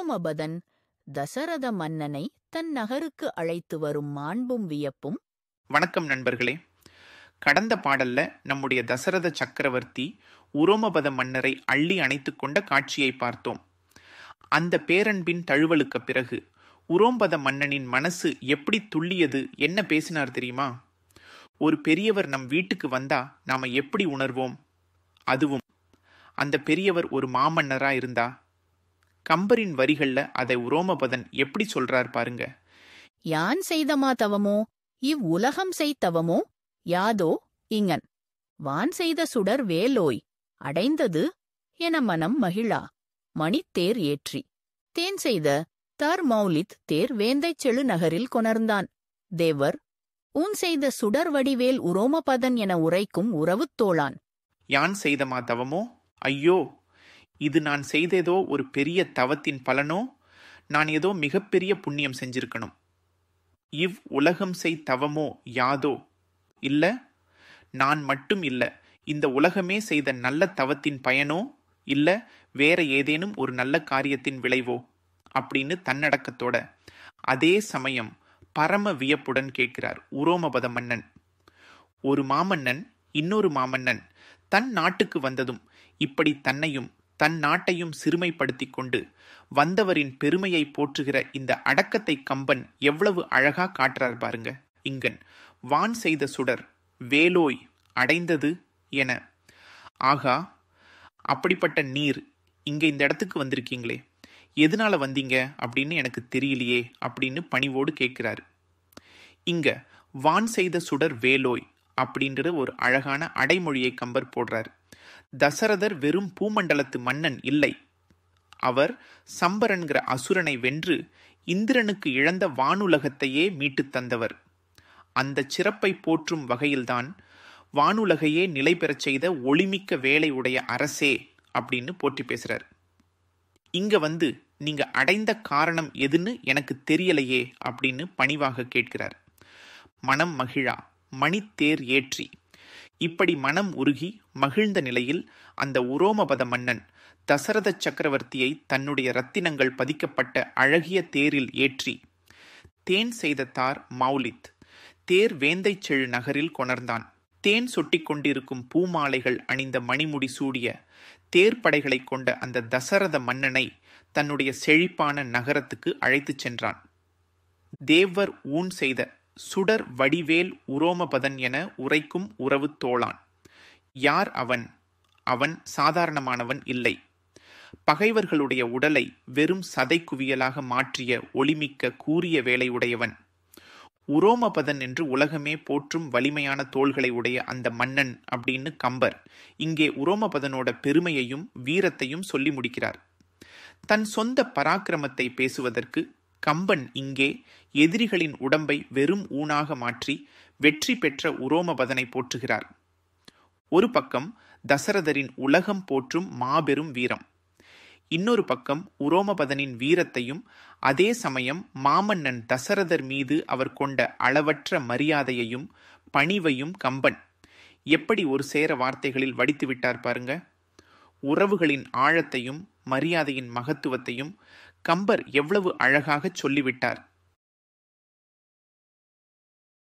உரோமபதன் தசரத மன்னனை தன் நகருக்கு அழைத்து வரும் மாண்பும் வியப்பும். வணக்கம் நண்பர்களே. கடந்த பாடல்ல நம்முடைய தசரத சக்கரவர்த்தி உரோமபத மன்னரை அள்ளி அணைத்து கொண்ட காட்சியை பார்த்தோம். அந்த பேரன்பின் தழுவலுக்கு பிறகு உரோம்பத மன்னனின் மனசு எப்படி துள்ளியது, என்ன பேசினார் தெரியுமா? ஒரு பெரியவர் நம் வீட்டுக்கு வந்தா நாம எப்படி உணர்வோம்? அதுவும் அந்த பெரியவர் ஒரு மாமன்னரா இருந்தா. கம்பரின் வரிகள்ல அதை உரோமபதன் எப்படி சொல்றார் பாருங்க. யான் செய்தமா தவமோ இவ் உலகம் செய்தவமோ யாதோ இங்கன் வான் செய்த சுடர் வேலோய் அடைந்தது என மனம் மகிழா மணித்தேர் ஏற்றி தேன் செய்த தர் மௌலித் தேர் வேந்தைச் செழு நகரில் கொணர்ந்தான் தேவர் ஊன் செய்த சுடர் வடிவேல் உரோமபதன் என உரைக்கும் உறவுத் தோளான். யான் செய்தமா தவமோ, ஐயோ இது நான் செய்தேதோ ஒரு பெரிய தவத்தின் பலனோ, நான் ஏதோ மிகப்பெரிய புண்ணியம் செஞ்சிருக்கணும். இவ் உலகம் செய் தவமோ யாதோ, இல்ல நான் மட்டும் இல்ல, இந்த உலகமே செய்த நல்ல தவத்தின் பயனோ, இல்ல வேற ஏதேனும் ஒரு நல்ல காரியத்தின் விளைவோ அப்படின்னு தன்னடக்கத்தோட அதே சமயம் பரம வியப்புடன் கேட்கிறார் உரோமபத மன்னன். ஒரு மாமன்னன் இன்னொரு மாமன்னன் தன் நாட்டுக்கு வந்ததும் இப்படி தன்னையும் தன் நாட்டையும் சிறுமைப்படுத்தி கொண்டு வந்தவரின் பெருமையை போற்றுகிற இந்த அடக்கத்தை கம்பன் எவ்வளவு அழகா காட்டுறார் பாருங்க. இங்கன் வான் செய்த சுடர் வேலோய் அடைந்தது என. ஆகா, அப்படிப்பட்ட நீர் இங்க இந்த இடத்துக்கு வந்திருக்கீங்களே, எதனால வந்தீங்க அப்படின்னு எனக்கு தெரியலையே அப்படின்னு பணிவோடு கேட்கிறாரு. இங்க வான் செய்த சுடர் வேலோய் அப்படின்ற ஒரு அழகான அடைமொழியை கம்பர் போடுறார். தசரதர் வெறும் பூமண்டலத்து மன்னன் இல்லை, அவர் சம்பரன்கிற அசுரனை வென்று இந்திரனுக்கு இழந்த வானுலகத்தையே மீட்டு தந்தவர். அந்த சிறப்பை போற்றும் வகையில்தான் வானுலகையே நிலை பெறச் செய்த ஒளிமிக்க வேலை உடைய அரசே அப்படின்னு போற்றி பேசுறார். இங்க வந்து நீங்க அடைந்த காரணம் எதுன்னு எனக்கு தெரியலையே அப்படின்னு பணிவாக கேட்கிறார். மனம் மகிழா மணித்தேர் ஏற்றி. இப்படி மனம் உருகி மகிழ்ந்த நிலையில் அந்த உரோமபத மன்னன் தசரத சக்கரவர்த்தியை தன்னுடைய இரத்தினங்கள் பதிக்கப்பட்ட அழகிய தேரில் ஏற்றி தேன் செய்த தார் மௌலித் தேர் வேந்தைச் செழு நகரில் கொணர்ந்தான். தேன் சொட்டிக் கொண்டிருக்கும் பூமாலைகள் அணிந்த மணிமுடி சூடிய தேர்ப்படைகளை கொண்ட அந்த தசரத மன்னனை தன்னுடைய செழிப்பான நகரத்துக்கு அழைத்துச் சென்றான். தேவர் ஊன் செய்த சுடர் வடிவேல் உரோமபதன் என உரைக்கும் உறவு தோளான். யார் அவன்? அவன் சாதாரணமானவன் இல்லை. பகைவர்களுடைய உடலை வெறும் சதை குவியலாக மாற்றிய ஒளிமிக்க கூரிய வேலை உடையவன். உரோமபதன் என்று உலகமே போற்றும் வலிமையான தோள்களை உடைய அந்த மன்னன் அப்படின்னு கம்பர் இங்கே உரோமபதனோட பெருமையையும் வீரத்தையும் சொல்லி முடிக்கிறார். தன் சொந்த பராக்கிரமத்தை பேசுவதற்கு கம்பன் இங்கே எதிரிகளின் உடம்பை வெறும் ஊனாக மாற்றி வெற்றி பெற்ற உரோமபதனை போற்றுகிறார். ஒரு பக்கம் தசரதரின் உலகம் போற்றும் மாபெரும் வீரம், இன்னொரு பக்கம் உரோமபதனின் வீரத்தையும் அதே சமயம் மாமன்னன் தசரதர் மீது அவர் கொண்ட அளவற்ற மரியாதையையும் பணிவையும் கம்பன் எப்படி ஒரு சேர வார்த்தைகளில் வடித்து விட்டார் பாருங்க. உறவுகளின் ஆழத்தையும் மரியாதையின் மகத்துவத்தையும் கம்பர் எவ்வளவு அழகாக சொல்லிவிட்டார்.